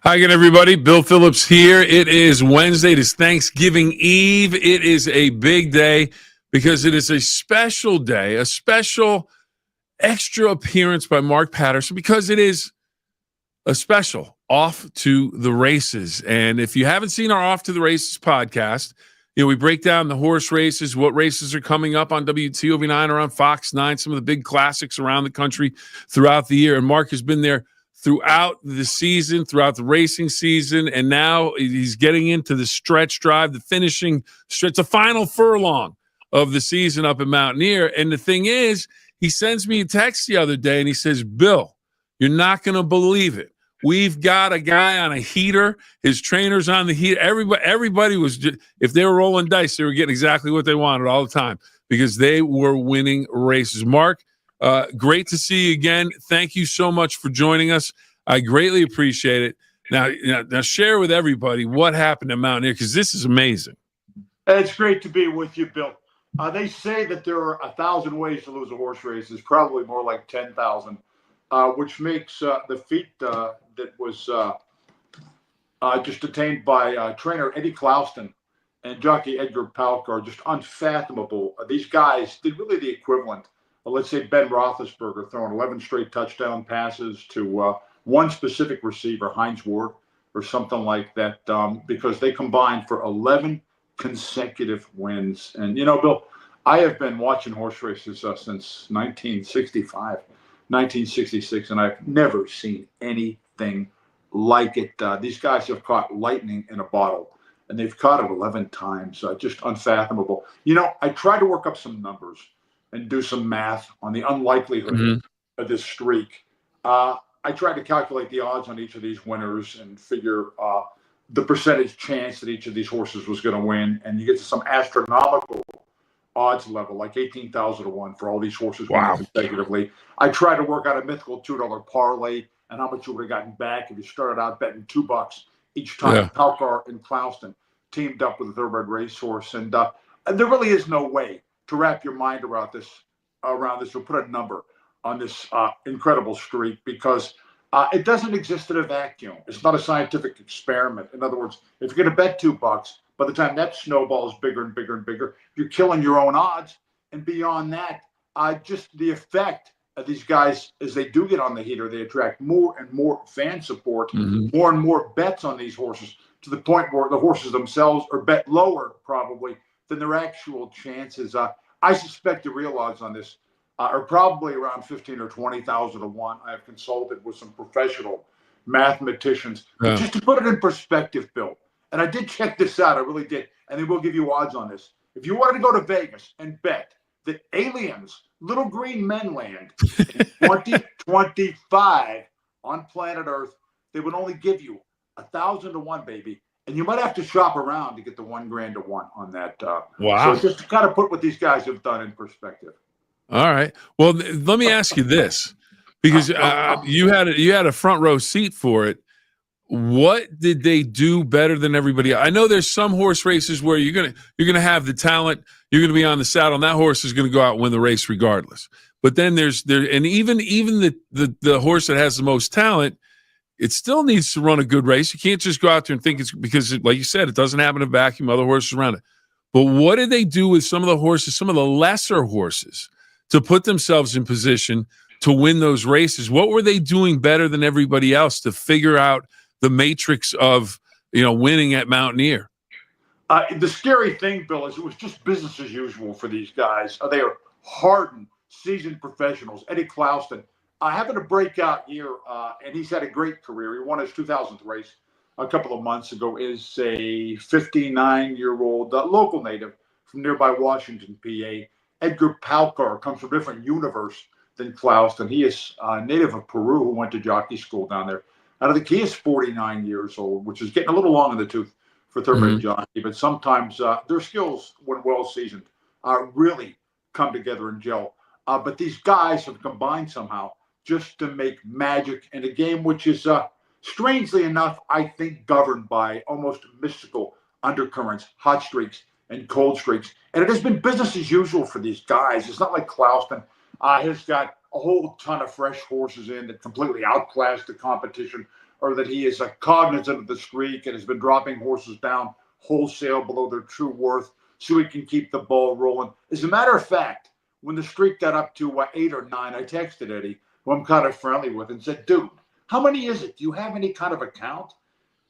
Hi again, everybody. Bill Phillips here. It is Wednesday. It is Thanksgiving Eve. It is a big day because it is a special day, a special extra appearance by Mark Patterson because it is a special Off to the Races. And if you haven't seen our Off to the Races podcast, we break down the horse races, what races are coming up on WTOV9 or on Fox 9, some of the big classics around the country throughout the year. And Mark has been there throughout the season, throughout the racing season, and now he's getting into the stretch drive, the finishing stretch, the final furlong of the season up in Mountaineer. And the thing is, he sends me a text the other day, and he says, Bill, you're not going to believe it. We've got a guy on a heater. His trainer's on the heater. Everybody was just, if they were rolling dice, they were getting exactly what they wanted all the time because they were winning races. Mark, great to see you again. Thank you so much for joining us. I greatly appreciate it. Now share with everybody what happened at Mountaineer because this is amazing. It's great to be with you, Bill. They say that there are 1,000 ways to lose a horse race. It's probably more like 10,000, which makes the feat that was just attained by trainer Eddie Clouston and jockey Edgar Palkar just unfathomable. These guys did really the equivalent. Let's say Ben Roethlisberger throwing 11 straight touchdown passes to one specific receiver, Heinz Ward, or something like that, because they combined for 11 consecutive wins. And, Bill, I have been watching horse races since 1965, 1966, and I've never seen anything like it. These guys have caught lightning in a bottle, and they've caught it 11 times. Just unfathomable. I tried to work up some numbers and do some math on the unlikelihood of this streak. I tried to calculate the odds on each of these winners and figure the percentage chance that each of these horses was going to win. And you get to some astronomical odds level, like 18,000 to 1 for all these horses winning consecutively. I tried to work out a mythical $2 parlay and how much you would have gotten back if you started out betting $2 each time Palkar and Clouston teamed up with a thoroughbred racehorse. And there really is no way to wrap your mind around this, or put a number on this incredible streak because it doesn't exist in a vacuum. It's not a scientific experiment. In other words, if you're going to bet $2, by the time that snowball is bigger and bigger and bigger, you're killing your own odds. And beyond that, just the effect of these guys as they do get on the heater, they attract more and more fan support, more and more bets on these horses to the point where the horses themselves are bet lower probably than their actual chances. I suspect the real odds on this are probably around 15 or 20,000 to 1. I have consulted with some professional mathematicians. But just to put it in perspective, Bill, and I did check this out, I really did, and they will give you odds on this. If you wanted to go to Vegas and bet that aliens, little green men land in 2025 on planet Earth, they would only give you 1,000 to 1, baby. And you might have to shop around to get the $1,000 to 1 on that. So just to kind of put what these guys have done in perspective. All right. Well, let me ask you this, because you had a front row seat for it. What did they do better than everybody else? I know there's some horse races where you're gonna have the talent, you're gonna be on the saddle, and that horse is gonna go out and win the race regardless. But then and even the horse that has the most talent, it still needs to run a good race. You can't just go out there and think it's because, like you said, it doesn't happen in a vacuum. Other horses around it. But what did they do with some of the horses, some of the lesser horses, to put themselves in position to win those races? What were they doing better than everybody else to figure out the matrix of winning at Mountaineer? The scary thing, Bill, is it was just business as usual for these guys. They are hardened, seasoned professionals. Eddie Clouston having a breakout year, and he's had a great career. He won his 2000th race a couple of months ago. Is a 59-year-old local native from nearby Washington, PA. Edgar Palkar comes from a different universe than Clouston. He is a native of Peru who went to jockey school down there. I think he is 49 years old, which is getting a little long in the tooth for thoroughbred jockey. But sometimes their skills, when well seasoned, really come together and gel. But these guys have combined somehow just to make magic in a game which is, strangely enough, I think governed by almost mystical undercurrents, hot streaks, and cold streaks. And it has been business as usual for these guys. It's not like Clouston has got a whole ton of fresh horses in that completely outclass the competition or that he is cognizant of the streak and has been dropping horses down wholesale below their true worth so he can keep the ball rolling. As a matter of fact, when the streak got up to 8 or 9, I texted Eddie, who I'm kind of friendly with, and said, dude, how many is it? Do you have any kind of account?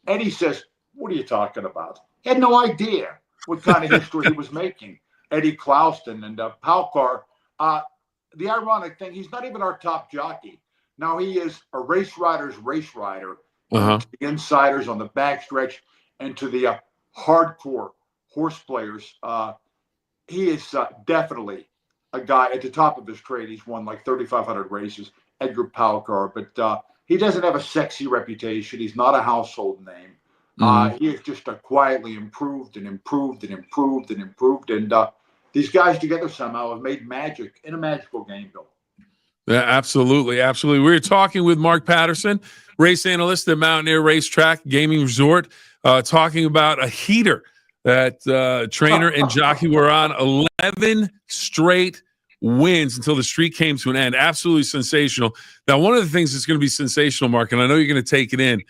Eddie says, what are you talking about? He had no idea what kind of history he was making. Eddie Clouston and Palkar. The ironic thing, he's not even our top jockey. Now, he is a race rider's race rider. To the insiders on the backstretch and to the hardcore horse players. He is definitely a guy at the top of his trade. He's won like 3,500 races, Edgar Palkar, but he doesn't have a sexy reputation. He's not a household name. He has just quietly improved and improved and improved and improved. And these guys together somehow have made magic in a magical game, Bill. Yeah, absolutely. Absolutely. We were talking with Mark Patterson, race analyst at Mountaineer Racetrack Gaming Resort, talking about a heater that trainer and jockey were on. 11 straight wins until the streak came to an end. Absolutely sensational. Now, one of the things that's going to be sensational, Mark, and I know you're going to take it in,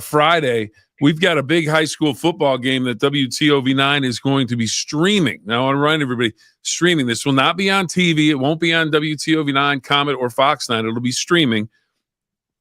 Friday, we've got a big high school football game that WTOV9 is going to be streaming. Now, I want to remind everybody, streaming. This will not be on TV. It won't be on WTOV9, Comet, or Fox 9. It'll be streaming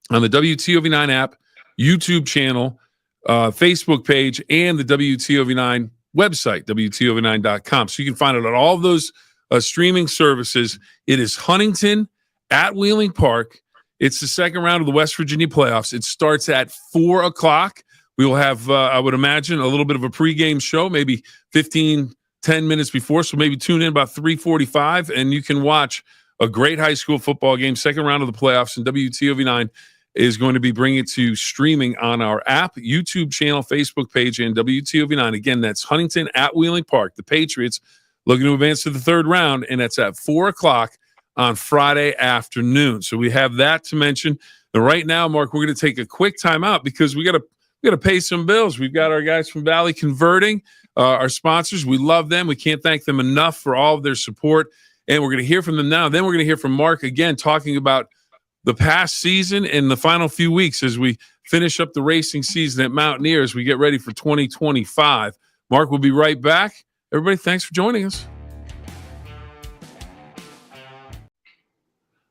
on the WTOV9 app, YouTube channel, Facebook page, and the WTOV9 website, WTOV9.com. So you can find it on all of those streaming services. It is Huntington at Wheeling Park. It's the second round of the West Virginia playoffs. It starts at 4 o'clock. We will have, I would imagine, a little bit of a pregame show, maybe 10 minutes before. So maybe tune in about 3:45, and you can watch a great high school football game, second round of the playoffs. And WTOV9 is going to be bringing it to streaming on our app, YouTube channel, Facebook page, and WTOV9. Again, that's Huntington at Wheeling Park. The Patriots looking to advance to the third round, and that's at 4 o'clock on Friday afternoon. So we have that to mention. And right now, Mark, we're going to take a quick time out because we got to pay some bills. We've got our guys from Valley Converting, our sponsors. We love them. We can't thank them enough for all of their support. And we're going to hear from them now. Then we're going to hear from Mark again, talking about the past season and the final few weeks as we finish up the racing season at Mountaineer as we get ready for 2025. Mark will be right back. Everybody, thanks for joining us.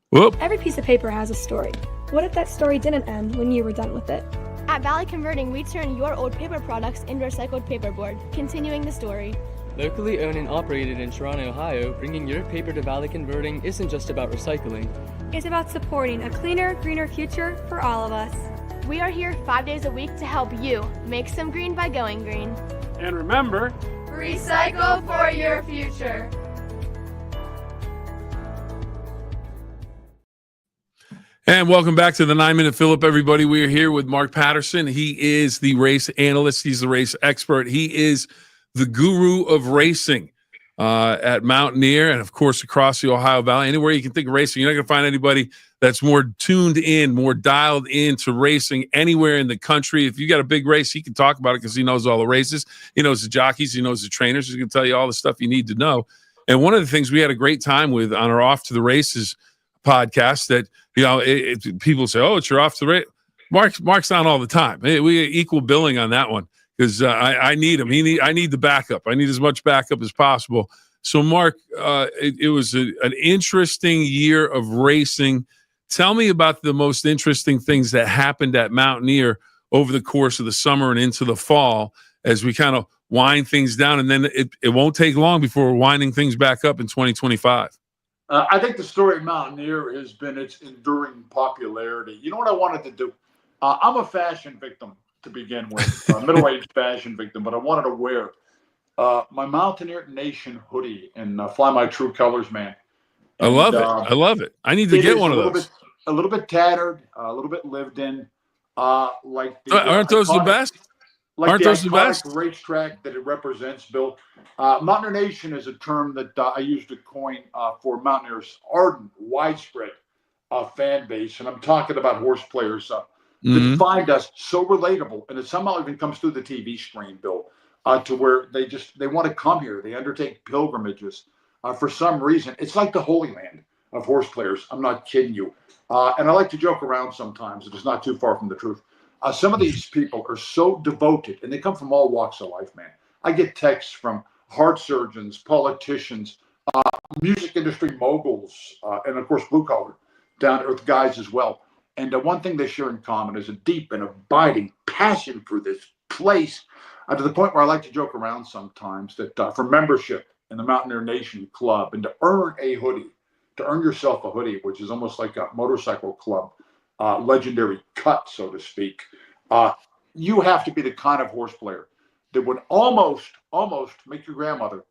Whoop. Every piece of paper has a story. What if that story didn't end when you were done with it? At Valley Converting, we turn your old paper products into recycled paperboard, continuing the story. Locally owned and operated in Toronto, Ohio, bringing your paper to Valley Converting isn't just about recycling. It's about supporting a cleaner, greener future for all of us. We are here 5 days a week to help you make some green by going green. And remember, recycle for your future. And welcome back to the 9-Minute Phill-Up, everybody. We are here with Mark Patterson. He is the race analyst. He's the race expert. He is the guru of racing at Mountaineer and, of course, across the Ohio Valley. Anywhere you can think of racing, you're not going to find anybody that's more tuned in, more dialed into racing anywhere in the country. If you got a big race, he can talk about it because he knows all the races. He knows the jockeys. He knows the trainers. He can tell you all the stuff you need to know. And one of the things we had a great time with on our Off to the Races podcast that, you know, people say, oh, it's your Off to the Race. Mark's on all the time. We equal billing on that one because I need him. I need the backup. I need as much backup as possible. So, Mark, it was an interesting year of racing. Tell me about the most interesting things that happened at Mountaineer over the course of the summer and into the fall as we kind of wind things down. And then it won't take long before we're winding things back up in 2025. I think the story of Mountaineer has been its enduring popularity. You know what I wanted to do? I'm a fashion victim to begin with, a middle-aged fashion victim, but I wanted to wear my Mountaineer Nation hoodie and fly my true colors, man. And, I love it. I love it. I need to get one of those. A little bit tattered, a little bit lived in. Aren't those the best? Aren't those the best? Racetrack that it represents, Bill. Mountaineer Nation is a term that I used to coin for Mountaineer's ardent, widespread fan base. And I'm talking about horse players that find us so relatable. And it somehow even comes through the TV screen, Bill, to where they want to come here. They undertake pilgrimages for some reason. It's like the Holy Land of horse players. I'm not kidding you. And I like to joke around sometimes. It is not too far from the truth. Some of these people are so devoted, and they come from all walks of life, man. I get texts from heart surgeons, politicians, music industry moguls, and of course, blue collar, down to earth guys as well. And one thing they share in common is a deep and abiding passion for this place, to the point where I like to joke around sometimes that for membership in the Mountaineer Nation Club and to earn a hoodie, to earn yourself a hoodie, which is almost like a motorcycle club, legendary cut, so to speak, you have to be the kind of horse player that would almost make your grandmother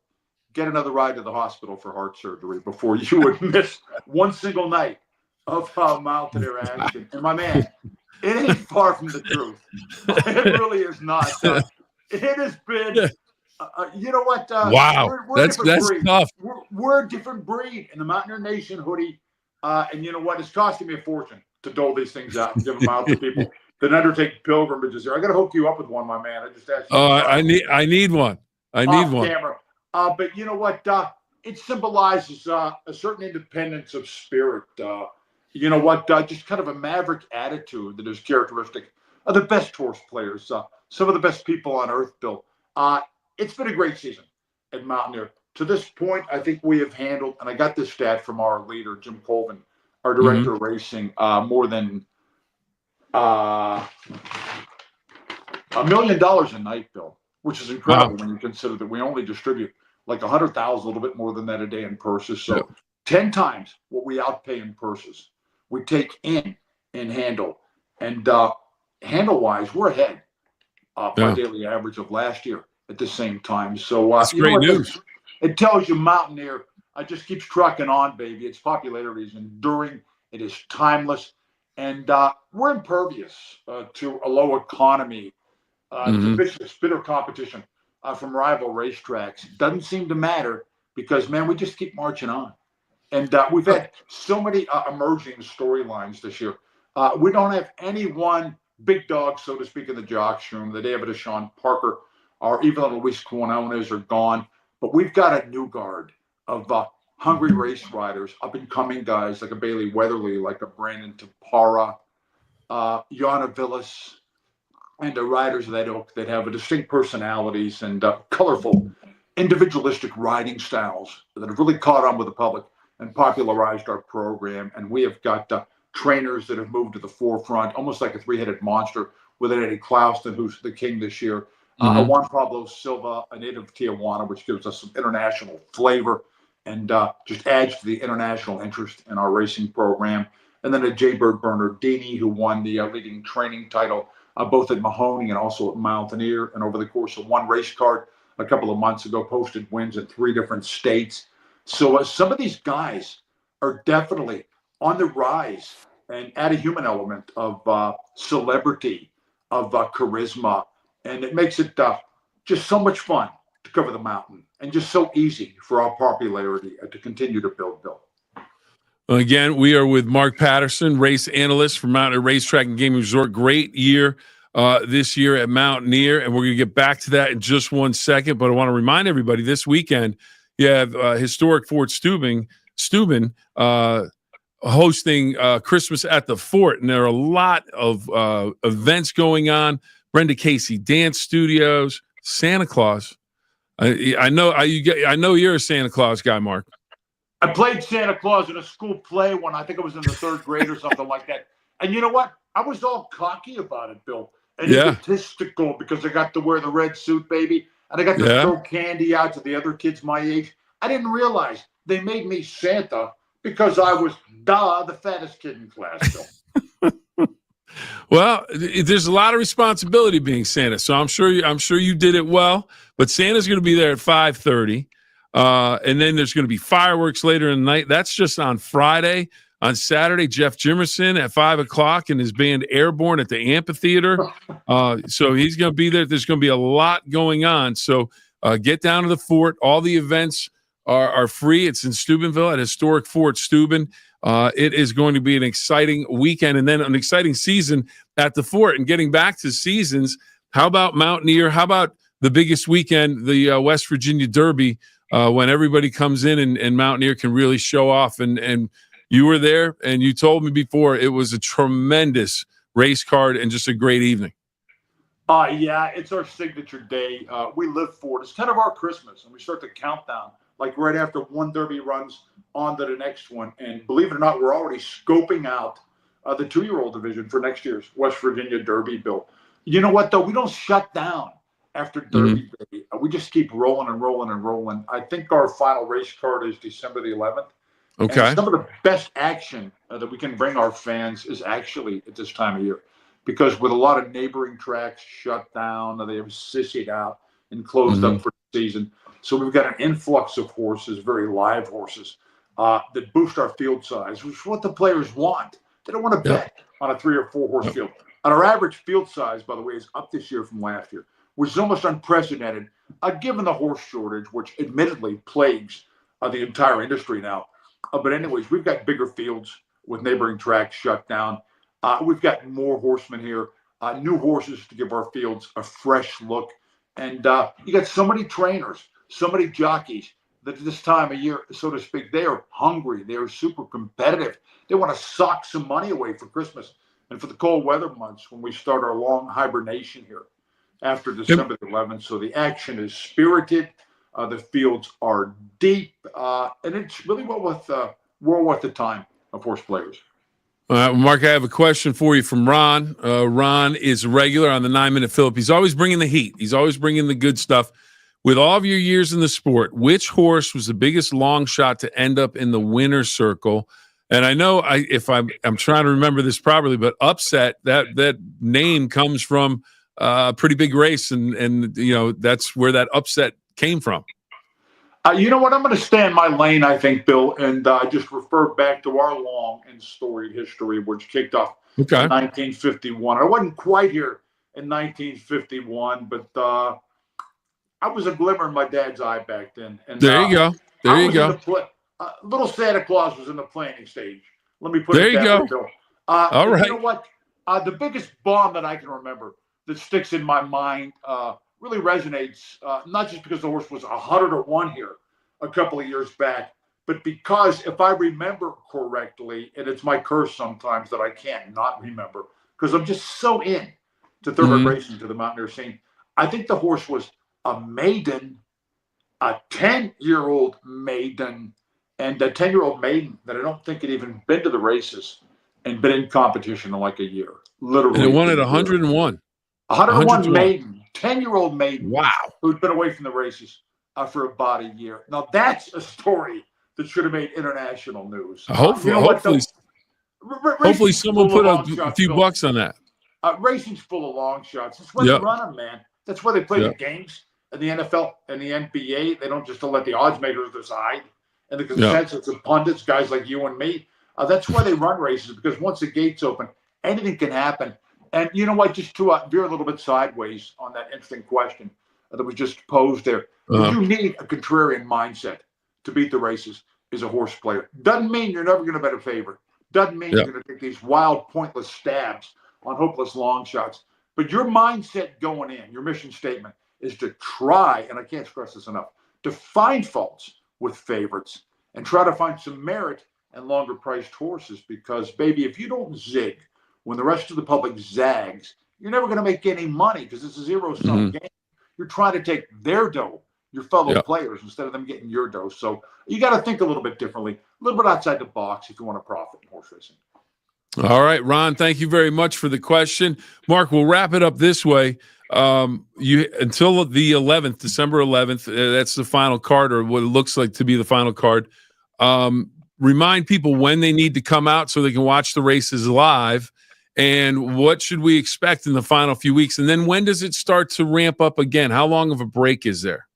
get another ride to the hospital for heart surgery before you would miss one single night of Mountaineer action. And my man, it ain't far from the truth. It really is not. It has been, you know what? Wow, we're that's tough. We're a different breed in the Mountaineer Nation hoodie. And you know what? It's costing me a fortune to dole these things out and give them out to people that undertake pilgrimages here. I got to hook you up with one, my man. I just asked you. Oh, I need one. I need one. Camera. But you know what? It symbolizes a certain independence of spirit. You know what? Just kind of a maverick attitude that is characteristic of the best horse players, some of the best people on earth, Bill. It's been a great season at Mountaineer. To this point, I think we have handled, and I got this stat from our leader, Jim Colvin, our director of racing, more than $1 million a night, Bill, which is incredible when you consider that we only distribute like 100,000, a little bit more than that a day in purses. So 10 times what we outpay in purses, we take in handle. And handle-wise, we're ahead by daily average of last year at the same time. So that's great news. It tells you Mountaineer just keeps trucking on, baby. Its popularity is enduring. It is timeless. And we're impervious to a low economy, to vicious, bitter competition from rival racetracks. It doesn't seem to matter because, man, we just keep marching on. And we've had so many emerging storylines this year. We don't have any one big dog, so to speak, in the jocks room. The David Sean Parker or even the Luis Quinones are gone. But we've got a new guard of hungry race riders, up-and-coming guys like a Bailey Weatherly, like a Brandon Tapara, Yana Villas, and the riders of that ilk that have distinct personalities and colorful, individualistic riding styles that have really caught on with the public and popularized our program. And we have got trainers that have moved to the forefront, almost like a three-headed monster, with Eddie Clouston, who's the king this year, Juan Pablo Silva, a native of Tijuana, which gives us some international flavor and just adds to the international interest in our racing program. And then a Jaybird Bernardini, who won the leading training title both at Mahoney and also at Mountaineer. And over the course of one race card a couple of months ago, posted wins in 3 different states. So some of these guys are definitely on the rise and add a human element of celebrity, of charisma. And it makes it just so much fun to cover the mountain and just so easy for our popularity to continue to build. Again, we are with Mark Patterson, race analyst for Mountaineer Racetrack and Gaming Resort. Great year this year at Mountaineer, and we're going to get back to that in just one second. But I want to remind everybody this weekend you have historic Fort Steuben hosting Christmas at the Fort, and there are a lot of events going on. Brenda Casey Dance Studios, Santa Claus. I know you're a Santa Claus guy, Mark. I played Santa Claus in a school play when I think I was in the 3rd grade or something like that. And you know what? I was all cocky about it, Bill, and egotistical because I got to wear the red suit, baby, and I got to throw candy out to the other kids my age. I didn't realize they made me Santa because I was the fattest kid in class, Bill. Well, there's a lot of responsibility being Santa, so I'm sure you did it well. But Santa's going to be there at 5:30, and then there's going to be fireworks later in the night. That's just on Friday. On Saturday, Jeff Jimerson at 5:00 and his band Airborne at the amphitheater. So he's going to be there. There's going to be a lot going on. So get down to the Fort. All the events are free. It's in Steubenville at historic Fort Steuben. It is going to be an exciting weekend and then an exciting season at the Fort. And getting back to seasons, how about Mountaineer? How about the biggest weekend, the West Virginia Derby, when everybody comes in and Mountaineer can really show off? And you were there, and you told me before it was a tremendous race card, and just a great evening. Yeah, it's our signature day. We live for it. It's kind of our Christmas, and we start the countdown like right after one Derby runs on to the next one. And believe it or not, we're already scoping out the 2-year-old division for next year's West Virginia Derby, Bill. You know what, though? We don't shut down after Derby Day. We just keep rolling and rolling and rolling. I think our final race card is December the 11th. Okay. And some of the best action that we can bring our fans is actually at this time of year. Because with a lot of neighboring tracks shut down, they have sissyed out and closed up for the season. So we've got an influx of horses, very live horses, that boost our field size, which is what the players want. They don't want to bet on a 3 or 4 horse field. And our average field size, by the way, is up this year from last year, which is almost unprecedented, given the horse shortage, which admittedly plagues the entire industry now. But anyways, we've got bigger fields with neighboring tracks shut down. We've got more horsemen here, new horses to give our fields a fresh look. And you got so many trainers, so many jockeys that at this time of year, so to speak, they are hungry. They are super competitive. They want to sock some money away for Christmas and for the cold weather months when we start our long hibernation here after December the 11th. So the action is spirited. The fields are deep. And it's really well worth the time of horse players. Mark, I have a question for you from Ron. Ron is a regular on the 9-Minute Phill-Up. He's always bringing the heat. He's always bringing the good stuff. With all of your years in the sport, which horse was the biggest long shot to end up in the winner's circle? And I know if I'm trying to remember this properly, but Upset, that name comes from a pretty big race, and you know that's where that Upset came from. You know what? I'm going to stay in my lane, I think, Bill, and just refer back to our long and storied history, which kicked off in 1951. I wasn't quite here in 1951, but I was a glimmer in my dad's eye back then. And there you go. There you go. Little Santa Claus was in the planning stage. Let me put it that way, Bill. All right. You know what? The biggest bomb that I can remember that sticks in my mind really resonates, not just because the horse was 100-1 here a couple of years back, but because if I remember correctly, and it's my curse sometimes that I can't not remember, because I'm just so in to thoroughbred racing, to the mountaineer scene. I think the horse was a maiden, a 10-year-old maiden, and a 10-year-old maiden that I don't think had even been to the races and been in competition in like a year. Literally. And it won at 101. 101 maiden, 10-year-old maiden. Wow. Who'd been away from the races for about a year. Now, that's a story that should have made international news. Hopefully someone put a few bucks on that. Racing's full of long shots. That's why they run them, man. That's why they play the games in the NFL and the NBA. They don't just let the odds makers decide. And the consensus of pundits, guys like you and me, that's why they run races, because once the gates open, anything can happen. And you know what, just to veer a little bit sideways on that interesting question that was just posed there, you need a contrarian mindset to beat the races as a horse player. Doesn't mean you're never going to bet a favorite. Doesn't mean you're going to take these wild, pointless stabs on hopeless long shots. But your mindset going in, your mission statement, is to try, and I can't stress this enough, to find faults with favorites and try to find some merit in longer priced horses, because, baby, if you don't zig when the rest of the public zags, you're never going to make any money, because it's a zero-sum game. You're trying to take their dough, your fellow players, instead of them getting your dough. So you got to think a little bit differently, a little bit outside the box if you want to profit in horse racing. All right, Ron, thank you very much for the question. Mark, we'll wrap it up this way. Until the 11th, December 11th, that's the final card, or what it looks like to be the final card. Remind people when they need to come out so they can watch the races live, and what should we expect in the final few weeks? And then when does it start to ramp up again? How long of a break is there?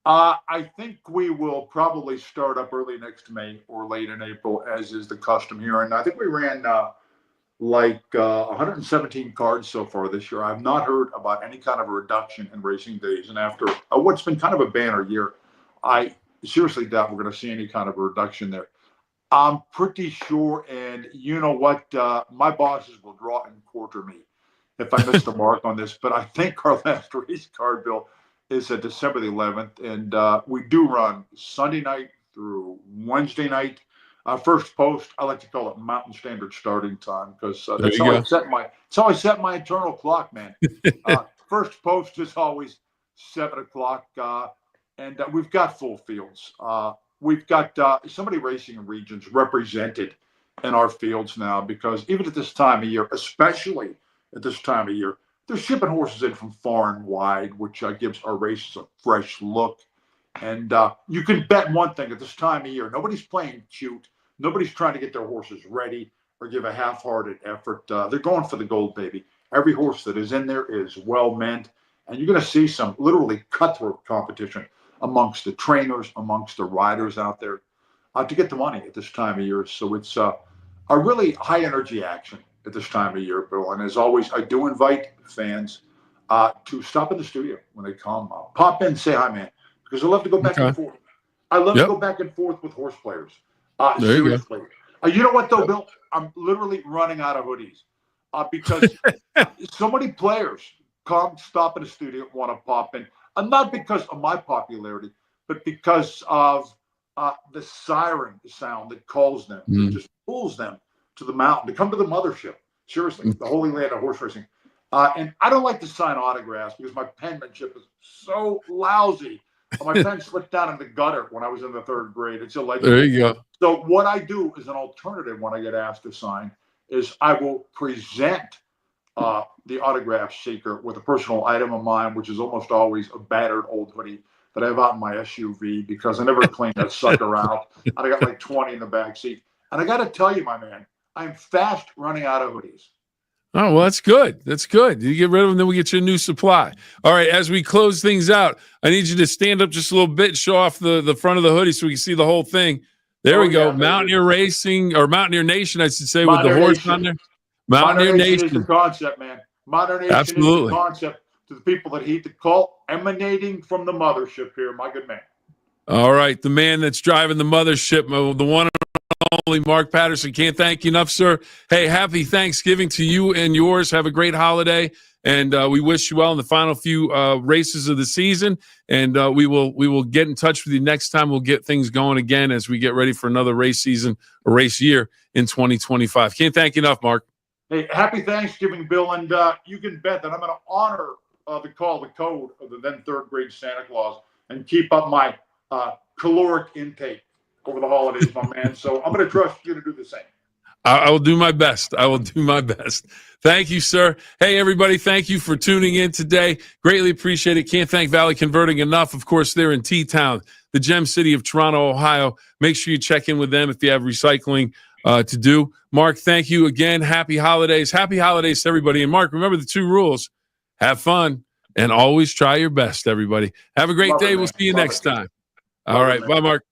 I think we will probably start up early next May or late in April, as is the custom here. And I think we ran 117 cards so far this year. I've not heard about any kind of a reduction in racing days. And after what's been kind of a banner year, I seriously doubt we're going to see any kind of a reduction there. I'm pretty sure, and you know what, my bosses will draw and quarter me if I miss the mark on this, but I think our last race card, Bill, is December the 11th, and we do run Sunday night through Wednesday night. First post, I like to call it Mountain Standard starting time because There that's you how go. that's how I set my internal clock, man. First post is always 7 o'clock, and we've got full fields. We've got somebody racing in regions represented in our fields now because even at this time of year, especially at this time of year, they're shipping horses in from far and wide, which gives our races a fresh look. And you can bet one thing at this time of year, nobody's playing cute. Nobody's trying to get their horses ready or give a half-hearted effort. They're going for the gold, baby. Every horse that is in there is well meant. And you're going to see some literally cutthroat competition amongst the trainers, amongst the riders out there to get the money at this time of year. So it's a really high-energy action at this time of year, Bill. And as always, I do invite fans to stop in the studio when they come. Pop in, say hi, man, because I love to go back and forth. I love to go back and forth with horse players. Seriously. You know what, though, Bill? I'm literally running out of hoodies because so many players come, stop in the studio, want to pop in. And not because of my popularity, but because of the siren sound that calls them. It just pulls them to the mountain, to come to the mothership. Seriously, the holy land of horse racing. And I don't like to sign autographs because my penmanship is so lousy. My pen slipped down in the gutter when I was in the 3rd grade. It's illegible. There you go. So what I do as an alternative when I get asked to sign is I will present the autograph seeker with a personal item of mine, which is almost always a battered old hoodie that I have out in my SUV because I never cleaned that sucker out. And I got like 20 in the back seat. And I got to tell you, my man, I'm fast running out of hoodies. Oh, well, that's good. That's good. You get rid of them, then we get you a new supply. All right, as we close things out, I need you to stand up just a little bit, show off the front of the hoodie so we can see the whole thing. There we go. Mountaineer Racing, or Mountaineer Nation, I should say, with the horse on there. Mountaineer Nation is the concept, man. Mountaineer Nation is the concept to the people that heed the call, emanating from the mothership here, my good man. All right, the man that's driving the mothership, the one and only Mark Patterson. Can't thank you enough, sir. Hey, happy Thanksgiving to you and yours. Have a great holiday, and we wish you well in the final few races of the season. And we will get in touch with you next time. We'll get things going again as we get ready for another race season or race year in 2025. Can't thank you enough, Mark. Hey, happy Thanksgiving, Bill, and you can bet that I'm going to honor the code of the then 3rd grade Santa Claus and keep up my caloric intake over the holidays, my man. So I'm going to trust you to do the same. I will do my best. I will do my best. Thank you, sir. Hey, everybody, thank you for tuning in today. Greatly appreciate it. Can't thank Valley Converting enough. Of course, they're in T-Town, the gem city of Toronto, Ohio. Make sure you check in with them if you have recycling to do. Mark, thank you again. Happy holidays. Happy holidays to everybody. And Mark, remember the 2 rules. Have fun and always try your best, everybody. Have a great day. We'll see you next time. All right. Bye, Mark.